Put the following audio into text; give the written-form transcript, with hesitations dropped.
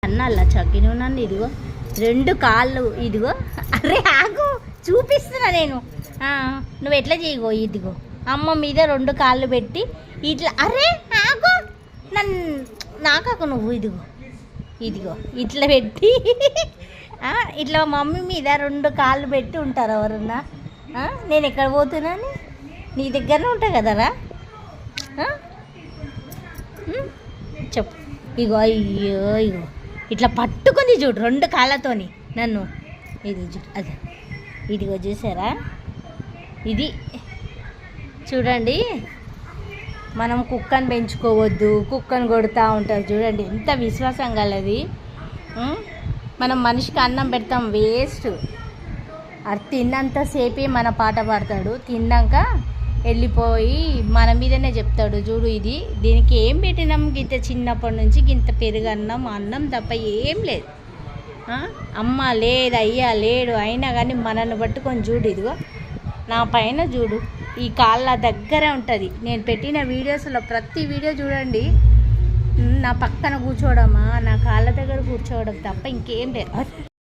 అన్నల్లా చక్కిను నన్ను ఇదిగో 2 కాళ్ళు ఇదిగో. అరే ఆగు చూపిస్తున్నా నేను. నువ్వు ఎట్లా చేయగో ఇదిగో అమ్మ మీద 2 కాళ్ళు పెట్టి ఇట్లా. అరే ఆగు నాకాకు నువ్వు ఇదిగో ఇదిగో ఇట్లా పెట్టి ఇట్లా మమ్మీ మీద 2 కాళ్ళు పెట్టి ఉంటారు ఎవరన్నా. నేను ఎక్కడ పోతున్నాను నీ దగ్గరనే ఉంటా కదరా. చెప్పు ఇగో అయ్యో ఇగో ఇట్లా పట్టుకుంది చూడు 2 కాళ్ళతోని నన్ను. ఇది అది ఇదిగో చూసారా. ఇది చూడండి, మనం కుక్కను పెంచుకోవద్దు, కుక్కను కొడుతూ ఉంటారు చూడండి, ఎంత విశ్వాసం కలది. మనం మనిషికి అన్నం పెడతాం వేస్ట్. అది తిన్నంతసేపే మన పాట పాడతాడు, తిన్నాక వెళ్ళిపోయి మన మీదనే చెప్తాడు. చూడు ఇది దీనికి ఏం పెట్టినాం, గింత చిన్నప్పటి నుంచి గింత పెరుగన్నం అన్నం తప్ప ఏం లేదు. అమ్మ లేదు అయ్యా లేడు, అయినా కానీ మనల్ని పట్టుకొని చూడు ఇదిగో నా పైన చూడు, ఈ కాళ్ళ దగ్గర ఉంటుంది. నేను పెట్టిన వీడియోస్లో ప్రతి వీడియో చూడండి, నా పక్కన కూర్చోవడమా నా కాళ్ళ దగ్గర కూర్చోవడం తప్ప ఇంకేం లేదు.